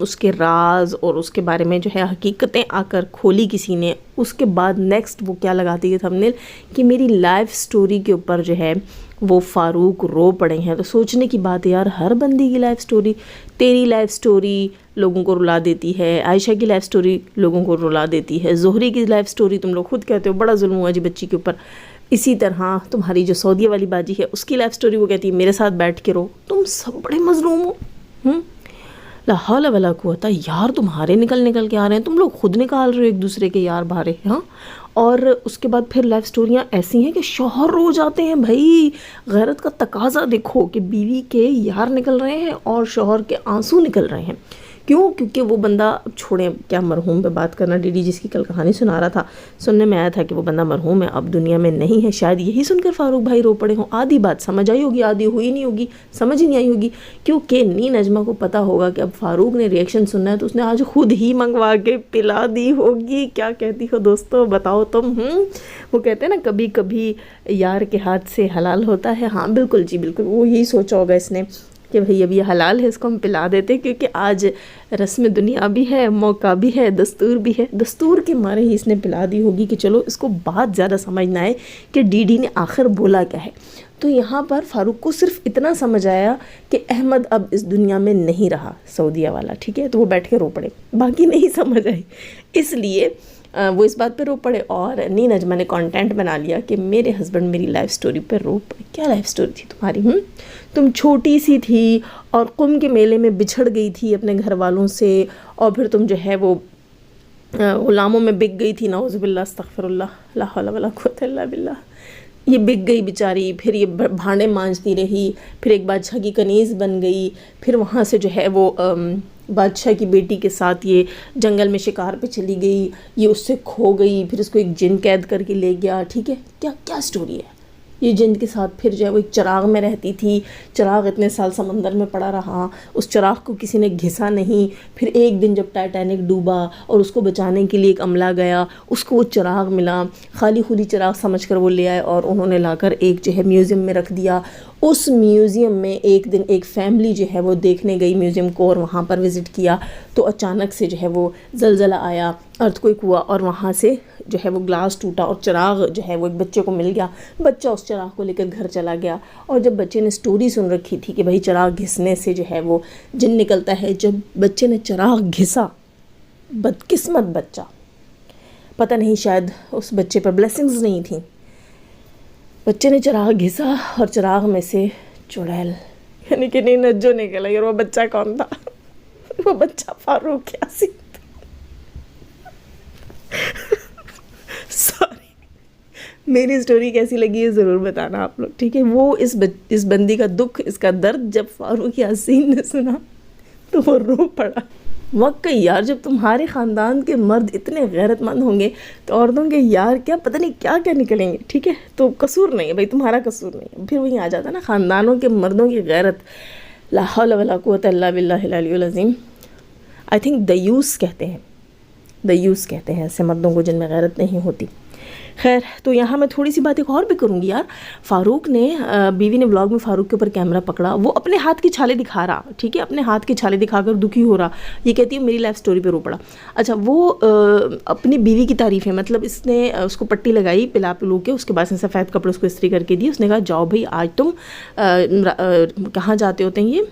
اس کے راز اور اس کے بارے میں جو ہے حقیقتیں آ کر کھولی کسی نے، اس کے بعد نیکسٹ وہ کیا لگاتی ہے تھمبنیل کہ میری لائف سٹوری کے اوپر جو ہے وہ فاروق رو پڑے ہیں. تو سوچنے کی بات ہے یار، ہر بندی کی لائف سٹوری، تیری لائف سٹوری لوگوں کو رلا دیتی ہے، عائشہ کی لائف سٹوری لوگوں کو رلا دیتی ہے، زہری کی لائف سٹوری تم لوگ خود کہتے ہو بڑا ظلم ہوا جی بچی کے اوپر. اسی طرح تمہاری جو سعودیہ والی باجی ہے اس کی لائف سٹوری وہ کہتی ہے میرے ساتھ بیٹھ کے رو. تم سب بڑے مظلوم ہو. لا حول ولا قوت. یار تمہارے نکل کے آ رہے ہیں، تم لوگ خود نکال رہے ہو ایک دوسرے کے یار بھارے. ہاں، اور اس کے بعد پھر لائف سٹوریاں ایسی ہیں کہ شوہر رو جاتے ہیں. بھائی غیرت کا تقاضا دیکھو کہ بیوی کے یار نکل رہے ہیں اور شوہر کے آنسو نکل رہے ہیں. کیوں؟ کیونکہ وہ بندہ، اب چھوڑیں کیا مرحوم پہ بات کرنا، ڈی ڈی جس کی کل کہانی سنا رہا تھا، سننے میں آیا تھا کہ وہ بندہ مرحوم ہے، اب دنیا میں نہیں ہے. شاید یہی سن کر فاروق بھائی رو پڑے ہوں. آدھی بات سمجھ آئی ہوگی، آدھی ہوئی نہیں ہوگی، سمجھ ہی نہیں آئی ہوگی، کیونکہ نی نجمہ کو پتہ ہوگا کہ اب فاروق نے ریئیکشن سننا ہے تو اس نے آج خود ہی منگوا کے پلا دی ہوگی. کیا کہتی ہو دوستو بتاؤ تم؟ وہ کہتے ہیں نا کبھی کبھی یار کے ہاتھ سے حلال ہوتا ہے. ہاں بالکل جی بالکل، وہ یہی سوچا ہوگا اس نے کہ بھئی اب یہ حلال ہے، اس کو ہم پلا دیتے، کیونکہ آج رسم دنیا بھی ہے، موقع بھی ہے، دستور بھی ہے. دستور کے مارے ہی اس نے پلا دی ہوگی کہ چلو اس کو بات زیادہ سمجھ نہ آئے کہ ڈی ڈی نے آخر بولا کیا ہے. تو یہاں پر فاروق کو صرف اتنا سمجھ آیا کہ احمد اب اس دنیا میں نہیں رہا، سعودیہ والا، ٹھیک ہے. تو وہ بیٹھ کے رو پڑے، باقی نہیں سمجھ آئی، اس لیے وہ اس بات پہ رو پڑے. اور نی نجمہ نے کانٹینٹ بنا لیا کہ میرے ہسبینڈ میری لائف سٹوری پہ رو پڑے. کیا لائف سٹوری تھی تمہاری؟ تم چھوٹی سی تھی اور قم کے میلے میں بچھڑ گئی تھی اپنے گھر والوں سے، اور پھر تم جو ہے وہ غلاموں میں بک گئی تھی. نعوذ باللہ، استغفر اللہ، لا حول ولا قوت الا باللہ. یہ بک گئی بیچاری، پھر یہ بھانڈے مانجتی رہی، پھر ایک بادشاہ کی کنیز بن گئی، پھر وہاں سے جو ہے وہ بادشاہ کی بیٹی کے ساتھ یہ جنگل میں شکار پہ چلی گئی، یہ اس سے کھو گئی، پھر اس کو ایک جن قید کر کے لے گیا. ٹھیک ہے، کیا سٹوری ہے یہ؟ جن کے ساتھ پھر جو ہے وہ ایک چراغ میں رہتی تھی، چراغ اتنے سال سمندر میں پڑا رہا، اس چراغ کو کسی نے گھسا نہیں. پھر ایک دن جب ٹائٹینک ڈوبا اور اس کو بچانے کے لیے ایک عملہ گیا، اس کو وہ چراغ ملا، خالی خودی چراغ سمجھ کر وہ لے آئے اور انہوں نے لا کر ایک جو ہے میوزیم میں رکھ دیا. اس میوزیم میں ایک دن ایک فیملی جو ہے وہ دیکھنے گئی میوزیم کو، اور وہاں پر وزٹ کیا تو اچانک سے جو ہے وہ زلزلہ آیا، ارتھکوئک ہوا، اور وہاں سے جو ہے وہ گلاس ٹوٹا اور چراغ جو ہے وہ ایک بچے کو مل گیا. بچہ اس چراغ کو لے کر گھر چلا گیا، اور جب بچے نے سٹوری سن رکھی تھی کہ بھائی چراغ گھسنے سے جو ہے وہ جن نکلتا ہے، جب بچے نے چراغ گھسا، بدقسمت بچہ، پتہ نہیں شاید اس بچے پر بلیسنگز نہیں تھیں، بچے نے چراغ گھسا اور چراغ میں سے چڑیل یعنی کہ نہیں نجو نکلا. اور وہ بچہ کون تھا؟ وہ بچہ فاروق یاسین تھا. سوری، میری سٹوری کیسی لگی ہے ضرور بتانا آپ لوگ، ٹھیک ہے. وہ اس بندی کا دکھ، اس کا درد جب فاروق یاسین نے سنا تو وہ رو پڑا. واقعی یار، جب تمہارے خاندان کے مرد اتنے غیرت مند ہوں گے تو عورتوں کے یار کیا پتہ نہیں کیا کیا نکلیں گے. ٹھیک ہے، تو قصور نہیں ہے بھائی، تمہارا قصور نہیں ہے. پھر وہیں آ جاتا ہے نا خاندانوں کے مردوں کی غیرت. لا حول ولا قوت الا باللہ العلی العظیم. آئی تھنک دیوس کہتے ہیں ایسے مردوں کو جن میں غیرت نہیں ہوتی. خیر، تو یہاں میں تھوڑی سی بات ایک اور بھی کروں گی یار. فاروق نے، بیوی نے ولاگ میں فاروق کے اوپر کیمرہ پکڑا، وہ اپنے ہاتھ کی چھالے دکھا رہا، ٹھیک ہے، اپنے ہاتھ کی چھالے دکھا کر دکھی ہو رہا. یہ کہتی ہے میری لائف سٹوری پہ رو پڑا. اچھا، وہ اپنی بیوی کی تعریف ہے، مطلب اس نے اس کو پٹی لگائی پلا پلو کے، اس کے بعد سفید کپڑے اس کو استری کر کے دی. اس نے کہا جاؤ بھائی آج تم کہاں جاتے ہوتے ہیں، یہ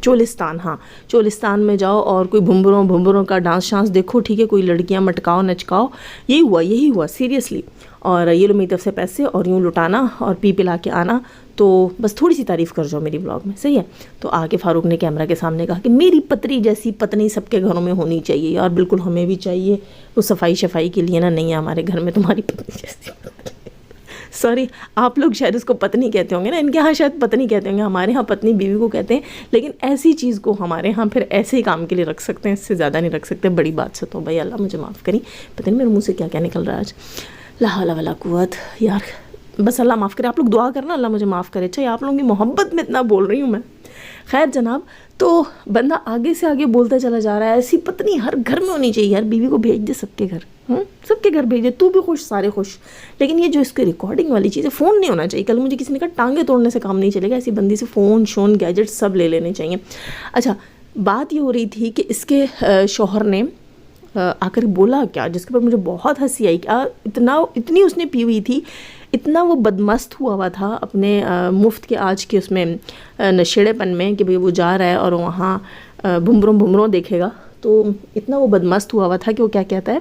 چولستان، ہاں چولستان میں جاؤ اور کوئی بھمبروں کا ڈانس شانس دیکھو، ٹھیک ہے، کوئی لڑکیاں مٹکاؤ نچکاؤ. یہی ہوا سیریسلی. اور یہ لو میری طرف سے پیسے، اور یوں لٹانا اور پلا کے آنا. تو بس تھوڑی سی تعریف کر جاؤ میری بلاگ میں، صحیح ہے. تو آگے فاروق نے کیمرہ کے سامنے کہا کہ میری پتری جیسی پتنی سب کے گھروں میں ہونی چاہیے. اور بالکل ہمیں بھی چاہیے وہ صفائی کے لیے نا، نہیں ہے ہمارے گھر میں تمہاری پتنی جیسی. سوری، آپ لوگ شاید اس کو پتنی کہتے ہوں گے نا، ان کے ہاں شاید پتنی کہتے ہوں گے، ہمارے ہاں پتنی بیوی کو کہتے ہیں. لیکن ایسی چیز کو ہمارے ہاں پھر ایسے ہی کام کے لیے رکھ سکتے ہیں، اس سے زیادہ نہیں رکھ سکتے. بڑی بات سے تو بھائی اللہ مجھے معاف کریں، پتہ نہیں میرے منہ سے کیا کیا نکل رہا ہے آج. لا حول ولا قوت. یار بس اللہ معاف کرے. آپ لوگ دعا کرنا اللہ مجھے معاف کرے. اچھا، آپ لوگوں کی محبت میں اتنا بول رہی ہوں میں. خیر جناب، تو بندہ آگے سے آگے بولتا چلا جا رہا ہے ایسی پتنی ہر گھر میں ہونی چاہیے. یار بیوی کو بھیج دے سب کے گھر، سب کے گھر بھیج دے، تو بھی خوش سارے خوش. لیکن یہ جو اس کی ریکارڈنگ والی چیز ہے، فون نہیں ہونا چاہیے. کل مجھے کسی نے کہا ٹانگیں توڑنے سے کام نہیں چلے گا، ایسی بندی سے فون شون گیجٹ سب لے لینے چاہیے. اچھا، بات یہ ہو رہی تھی کہ اس کے شوہر نے آ کر بولا کیا، جس کے پر مجھے بہت ہنسی آئی. کیا اتنی اس نے پی ہوئی تھی، اتنا وہ بدمست ہوا تھا اپنے مفت کے آج کے اس میں نشیڑے پن میں کہ بھئی وہ جا رہا ہے اور وہاں بھمروں دیکھے گا. تو اتنا وہ بدمست ہوا تھا کہ وہ کیا کہتا ہے،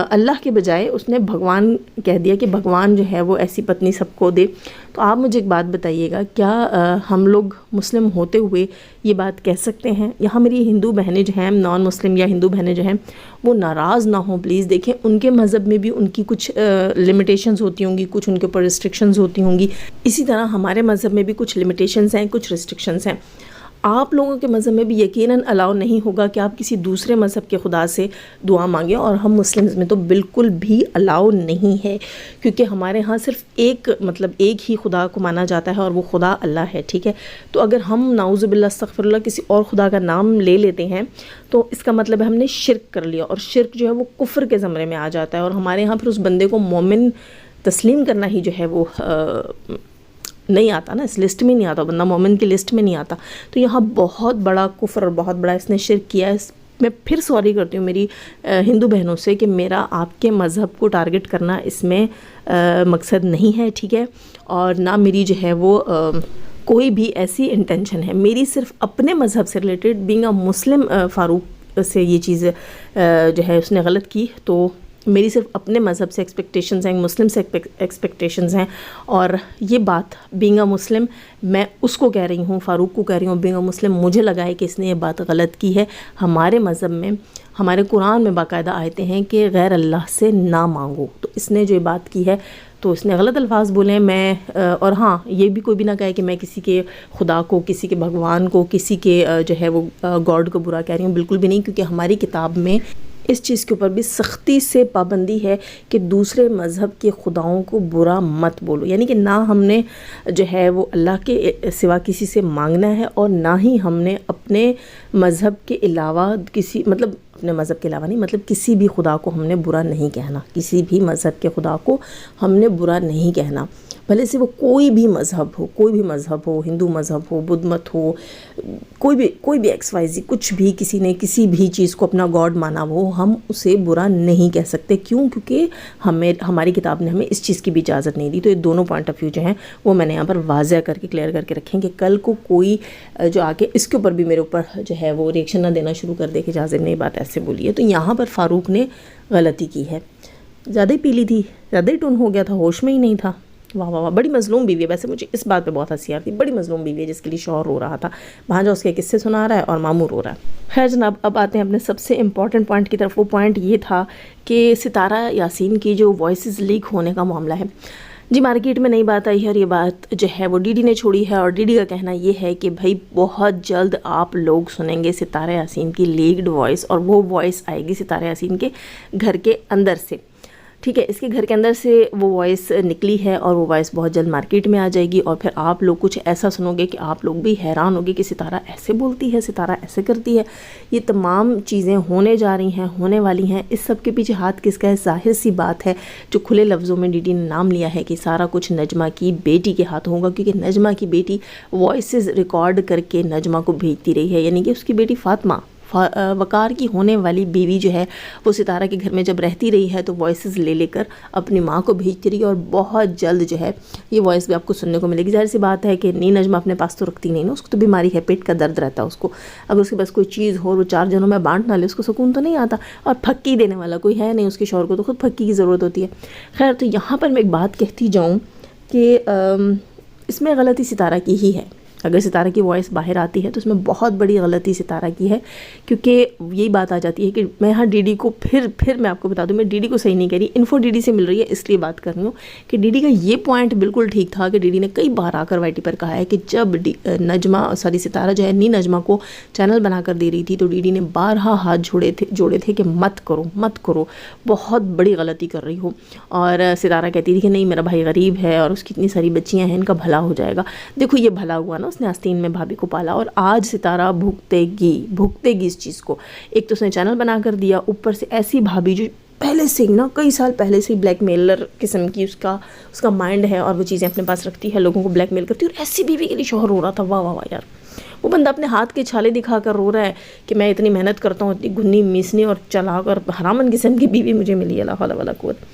اللہ کے بجائے اس نے بھگوان کہہ دیا کہ بھگوان جو ہے وہ ایسی پتنی سب کو دے. تو آپ مجھے ایک بات بتائیے گا، کیا ہم لوگ مسلم ہوتے ہوئے یہ بات کہہ سکتے ہیں؟ یہاں میری ہندو بہنیں جو ہیں، نان مسلم یا ہندو بہنیں جو ہیں، وہ ناراض نہ ہوں پلیز. دیکھیں ان کے مذہب میں بھی ان کی کچھ لمیٹیشنز ہوتی ہوں گی، کچھ ان کے اوپر ریسٹرکشنز ہوتی ہوں گی. اسی طرح ہمارے مذہب میں بھی کچھ لمیٹیشنز ہیں، کچھ ریسٹرکشنز ہیں. آپ لوگوں کے مذہب میں بھی یقیناً الاؤ نہیں ہوگا کہ آپ کسی دوسرے مذہب کے خدا سے دعا مانگیں، اور ہم مسلمز میں تو بالکل بھی الاؤ نہیں ہے، کیونکہ ہمارے ہاں صرف ایک ہی خدا کو مانا جاتا ہے، اور وہ خدا اللہ ہے. ٹھیک ہے، تو اگر ہم نعوذ باللہ استغفر اللہ کسی اور خدا کا نام لے لیتے ہیں تو اس کا مطلب ہے ہم نے شرک کر لیا، اور شرک جو ہے وہ کفر کے زمرے میں آ جاتا ہے، اور ہمارے ہاں پھر اس بندے کو مومن تسلیم کرنا ہی جو ہے وہ نہیں آتا نا، اس لسٹ میں نہیں آتا، بندہ مومن کی لسٹ میں نہیں آتا. تو یہاں بہت بڑا کفر اور بہت بڑا اس نے شرک کیا ہے. میں پھر سوری کرتی ہوں میری ہندو بہنوں سے کہ میرا آپ کے مذہب کو ٹارگٹ کرنا اس میں مقصد نہیں ہے. ٹھیک ہے، اور نہ میری جو ہے وہ کوئی بھی ایسی انٹینشن ہے. میری صرف اپنے مذہب سے ریلیٹڈ بینگ اے مسلم، فاروق سے یہ چیز جو ہے اس نے غلط کی، تو میری صرف اپنے مذہب سے ایکسپیکٹیشنز ہیں، مسلم سے ایکسپیکٹیشنز ہیں. اور یہ بات بینگ اے مسلم میں اس کو کہہ رہی ہوں، فاروق کو کہہ رہی ہوں بینگ اے مسلم. مجھے لگا ہے کہ اس نے یہ بات غلط کی ہے. ہمارے مذہب میں، ہمارے قرآن میں باقاعدہ آیتیں ہیں کہ غیر اللہ سے نہ مانگو. تو اس نے جو یہ بات کی ہے تو اس نے غلط الفاظ بولے ہیں. میں اور ہاں یہ بھی کوئی بھی نہ کہے کہ میں کسی کے خدا کو، کسی کے بھگوان کو، کسی کے جو ہے وہ گاڈ کو برا کہہ رہی ہوں، بالکل بھی نہیں. کیونکہ ہماری کتاب میں اس چیز کے اوپر بھی سختی سے پابندی ہے کہ دوسرے مذہب کے خداؤں کو برا مت بولو. یعنی کہ نہ ہم نے جو ہے وہ اللہ کے سوا کسی سے مانگنا ہے، اور نہ ہی ہم نے اپنے مذہب کے علاوہ اپنے مذہب کے علاوہ نہیں، کسی بھی خدا کو ہم نے برا نہیں کہنا. کسی بھی مذہب کے خدا کو ہم نے برا نہیں کہنا، بھلے سے وہ کوئی بھی مذہب ہو، ہندو مذہب ہو، بدھ مت ہو، کوئی بھی ایکس وائی زی، کچھ بھی کسی نے کسی بھی چیز کو اپنا گاڈ مانا ہو، ہم اسے برا نہیں کہہ سکتے. کیوں؟ کیونکہ ہماری کتاب نے ہمیں اس چیز کی بھی اجازت نہیں دی. تو یہ دونوں پوائنٹ آف ویو جو ہیں وہ میں نے یہاں پر واضح کر کے کلیئر کر کے رکھیں کہ کل کو کوئی جو آ کے اس کے اوپر بھی میرے اوپر جو ہے وہ ریئیکشن نہ دینا شروع کر دے کہ جازم نے یہ بات ایسے بولی ہے. تو یہاں پر فاروق نے غلطی کی ہے. زیادہ ہی پی لی تھی، زیادہ ہی ٹون ہو گیا تھا، ہوش میں ہی نہیں تھا. واہ واہ واہ، بڑی مظلوم بیوی ہے. ویسے مجھے اس بات پہ بہت ہنسی آتی ہے، بڑی مظلوم بیوی ہے جس کے لیے شوہر رو رہا تھا، بھانجا اس کے قصے سنا رہا ہے اور ماموں رو رہا ہے. خیر جناب، اب آتے ہیں اپنے سب سے امپورٹنٹ پوائنٹ کی طرف. وہ پوائنٹ یہ تھا کہ ستارہ یاسین کی جو وائسز لیک ہونے کا معاملہ ہے. جی مارکیٹ میں نئی بات آئی ہے، اور یہ بات جو ہے وہ ڈی ڈی نے چھوڑی ہے. اور ڈی ڈی کا کہنا یہ ہے کہ بھائی بہت جلد آپ لوگ سنیں گے ستارہ یاسین کی لیکڈ وائس، اور وہ وائس آئے گی ستارہ یاسین کے گھر کے اندر سے. ٹھیک ہے، اس کے گھر کے اندر سے وہ وائس نکلی ہے، اور وہ وائس بہت جلد مارکیٹ میں آ جائے گی. اور پھر آپ لوگ کچھ ایسا سنو گے کہ آپ لوگ بھی حیران ہوگے کہ ستارہ ایسے بولتی ہے، ستارہ ایسے کرتی ہے. یہ تمام چیزیں ہونے جا رہی ہیں، ہونے والی ہیں. اس سب کے پیچھے ہاتھ کس کا ہے؟ ظاہر سی بات ہے، جو کھلے لفظوں میں ڈی ڈی نے نام لیا ہے کہ سارا کچھ نجمہ کی بیٹی کے ہاتھ ہوگا. کیونکہ نجمہ کی بیٹی وائسز ریکارڈ کر کے نجمہ کو بھیجتی رہی ہے. یعنی کہ اس کی بیٹی فاطمہ، وقار کی ہونے والی بیوی جو ہے وہ ستارہ کے گھر میں جب رہتی رہی ہے تو وائسز لے کر اپنی ماں کو بھیجتی رہی. اور بہت جلد جو ہے یہ وائس بھی آپ کو سننے کو ملے گی. ظاہر سی بات ہے کہ نئی نجمہ اپنے پاس تو رکھتی نہیں نا، اس کو تو بیماری ہے، پیٹ کا درد رہتا ہے اس کو. اگر اس کے پاس کوئی چیز ہو اور وہ 4 جنوں میں بانٹ نہ لے، اس کو سکون تو نہیں آتا. اور پھکی دینے والا کوئی ہے نہیں اس کے شوہر کو، تو خود پھکی کی ضرورت ہوتی ہے. خیر، تو یہاں پر میں ایک بات کہتی جاؤں کہ اس میں غلطی ستارہ کی ہی ہے. اگر ستارہ کی وائس باہر آتی ہے تو اس میں بہت بڑی غلطی ستارہ کی ہے. کیونکہ یہی بات آ جاتی ہے کہ میں یہاں ڈی ڈی کو پھر میں آپ کو بتا دوں، میں ڈی ڈی کو صحیح نہیں کہہ رہی، انفو ڈی ڈی سے مل رہی ہے اس لیے بات کر رہی ہوں کہ ڈی ڈی کا یہ پوائنٹ بالکل ٹھیک تھا کہ ڈی ڈی نے کئی بار آ کر وائی ٹی پر کہا ہے کہ جب ستارہ جو ہے نئی نجمہ کو چینل بنا کر دے رہی تھی تو ڈی ڈی نے بارہا ہاتھ جوڑے تھے کہ مت کرو، بہت بڑی غلطی کر رہی ہو. اور ستارہ کہتی تھی کہ نہیں، میرا بھائی غریب ہے اور اس کی اتنی ساری بچیاں ہیں، ان کا بھلا ہو جائے گا. دیکھو یہ بھلا ہوا نا، اس نے آستین میں بھابھی کو پالا، اور آج ستارہ بھگتے گی اس چیز کو. ایک تو اس نے چینل بنا کر دیا، اوپر سے ایسی بھابھی جو پہلے سے ہی نا، کئی سال پہلے سے ہی بلیک میلر قسم کی اس کا مائنڈ ہے، اور وہ چیزیں اپنے پاس رکھتی ہے، لوگوں کو بلیک میل کرتی ہے. اور ایسی بیوی کے لیے شوہر ہو رہا تھا. واہ واہ واہ یار، وہ بندہ اپنے ہاتھ کے چھالے دکھا کر رو رہا ہے کہ میں اتنی محنت کرتا ہوں، اتنی گھنی میسنی اور چلاک اور حرامن قسم کی بیوی مجھے ملی، اللہ حول ولا قوت۔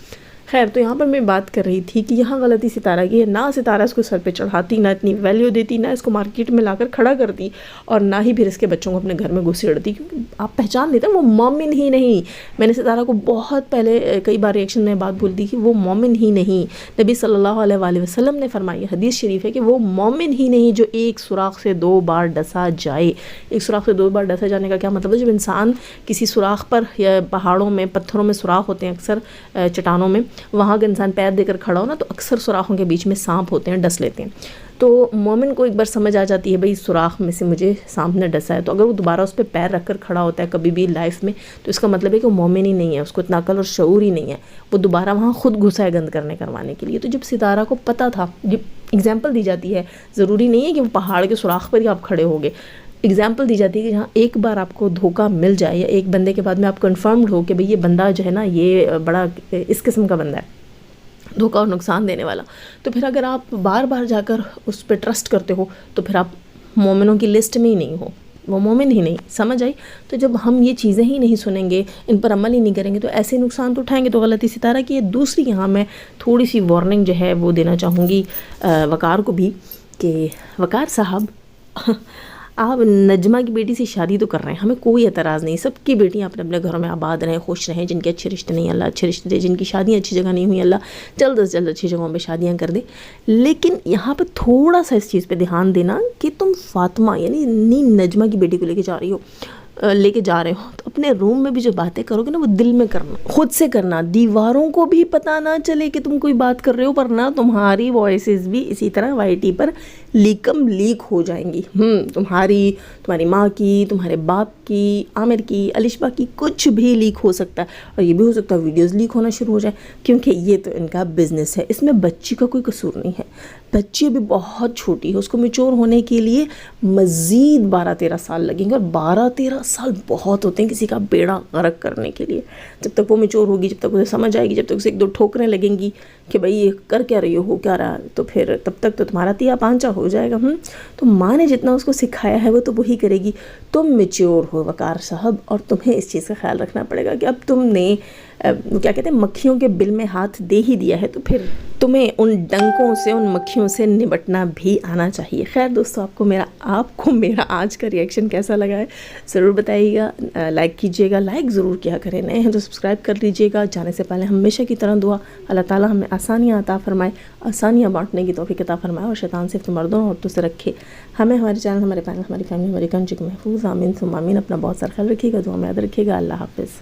خیر، تو یہاں پر میں بات کر رہی تھی کہ یہاں غلطی ستارہ کی ہے، نہ ستارہ اس کو سر پہ چڑھاتی، نہ اتنی ویلیو دیتی، نہ اس کو مارکیٹ میں لا کر کھڑا کرتی، اور نہ ہی پھر اس کے بچوں کو اپنے گھر میں گھسیڑتی، کیونکہ آپ پہچان لیتے ہیں وہ مومن ہی نہیں۔ میں نے ستارہ کو بہت پہلے کئی بار ریئیکشن میں بات بول دی کہ وہ مومن ہی نہیں۔ نبی صلی اللہ علیہ وآلہ وسلم نے فرمائی، حدیث شریف ہے کہ وہ مومن ہی نہیں جو ایک سوراخ سے 2 بار ڈسا جائے۔ ایک سوراخ سے 2 بار ڈسا جانے کا کیا مطلب ہے؟ جب انسان کسی سوراخ پر، یا پہاڑوں میں پتھروں میں سوراخ ہوتے ہیں اکثر، چٹانوں میں، وہاں کا انسان پیر دے کر کھڑا ہو نا تو اکثر سوراخوں کے بیچ میں سانپ ہوتے ہیں، ڈس لیتے ہیں۔ تو مومن کو ایک بار سمجھ آ جاتی ہے بھئی سوراخ میں سے مجھے سانپ نے ڈسا ہے، تو اگر وہ دوبارہ اس پہ پیر رکھ کر کھڑا ہوتا ہے کبھی بھی لائف میں، تو اس کا مطلب ہے کہ وہ مومن ہی نہیں ہے، اس کو اتنا عقل اور شعور ہی نہیں ہے، وہ دوبارہ وہاں خود گھسا ہے گند کروانے کے لیے۔ تو جب ستارہ کو پتہ تھا، جب اگزامپل دی جاتی ہے، ضروری نہیں ہے کہ وہ پہاڑ کے سوراخ پر ہی آپ کھڑے ہوگے، اگزامپل دی جاتی ہے کہ جہاں ایک بار آپ کو دھوکہ مل جائے، یا ایک بندے کے بعد میں آپ کنفرمڈ ہو کہ بھئی یہ بندہ جو ہے نا یہ بڑا اس قسم کا بندہ ہے، دھوکہ اور نقصان دینے والا، تو پھر اگر آپ بار بار جا کر اس پہ ٹرسٹ کرتے ہو تو پھر آپ مومنوں کی لسٹ میں ہی نہیں ہو، وہ مومن ہی نہیں۔ سمجھ آئی؟ تو جب ہم یہ چیزیں ہی نہیں سنیں گے، ان پر عمل ہی نہیں کریں گے، تو ایسے نقصان تو اٹھائیں گے۔ تو غلطی ستارہ کی ہے۔ دوسری یہاں میں تھوڑی سی وارننگ جو ہے وہ دینا چاہوں گی وقار کو بھی، کہ وقار صاحب آپ نجمہ کی بیٹی سے شادی تو کر رہے ہیں، ہمیں کوئی اعتراض نہیں، سب کی بیٹیاں اپنے اپنے گھروں میں آباد رہیں، خوش رہیں، جن کے اچھے رشتے نہیں اللہ اچھے رشتے دے، جن کی شادیاں اچھی جگہ نہیں ہوئی اللہ جلد از جلد اچھی جگہوں پہ شادیاں کر دے۔ لیکن یہاں پہ تھوڑا سا اس چیز پہ دھیان دینا کہ تم فاطمہ یعنی نجمہ کی بیٹی کو لے کے جا رہے ہو تو اپنے روم میں بھی جو باتیں کرو گے نا وہ دل میں کرنا، خود سے کرنا، دیواروں کو بھی پتہ نہ چلے کہ تم کوئی بات کر رہے ہو، ورنہ تمہاری وائسز بھی اسی طرح وائی ٹی پر لیک ہو جائیں گی، تمہاری ماں کی، تمہارے باپ کی، عامر کی، الشبہ کی، کچھ بھی لیک ہو سکتا ہے، اور یہ بھی ہو سکتا ہے ویڈیوز لیک ہونا شروع ہو جائیں، کیونکہ یہ تو ان کا بزنس ہے، اس میں بچی کا کوئی قصور نہیں ہے۔ بچی بھی بہت چھوٹی ہے، اس کو میچور ہونے کے لیے مزید 12-13 سال لگیں گے، اور 12-13 سال بہت ہوتے ہیں کسی کا بیڑا غرق کرنے کے لیے۔ جب تک وہ میچور ہوگی، جب تک اسے سمجھ آئے گی، جب تک اسے 1-2 ٹھوکریں لگیں گی کہ بھئی یہ کر کیا رہی ہو کیا رہا، تو پھر تب تک تو تمہارا تیا پانچا ہو جائے گا۔ تو ماں نے جتنا اس کو سکھایا ہے وہ تو وہی کرے گی۔ تم میچور ہو وقار صاحب، اور تمہیں اس چیز کا خیال رکھنا پڑے گا کہ اب تم نے کیا کہتے ہیں مکھیوں کے بل میں ہاتھ دے ہی دیا ہے، تو پھر تمہیں ان ڈنکوں سے، ان مکھیوں سے نمٹنا بھی آنا چاہیے۔ خیر دوستو، آپ کو میرا آج کا ریئیکشن کیسا لگا ہے ضرور بتائیے گا، لائک کیجیے گا، لائک ضرور کیا کریں، نئے ہیں تو سبسکرائب کر لیجیے گا۔ جانے سے پہلے ہمیشہ کی طرح دعا، اللہ تعالیٰ ہمیں آسانیاں عطا فرمائے، آسانیاں بانٹنے کی توفیق عطا فرمائے، اور شیطان صرف مردوں اور عورتوں سے رکھے، ہمیں، ہمارے چینل، ہمارے پینل، ہماری فیملی، ہماری کنٹری کو محفوظ، آمین ثم آمین۔ اپنا بہت سارا خیال رکھیے گا، دعا میں یاد رکھیے گا۔ اللہ حافظ۔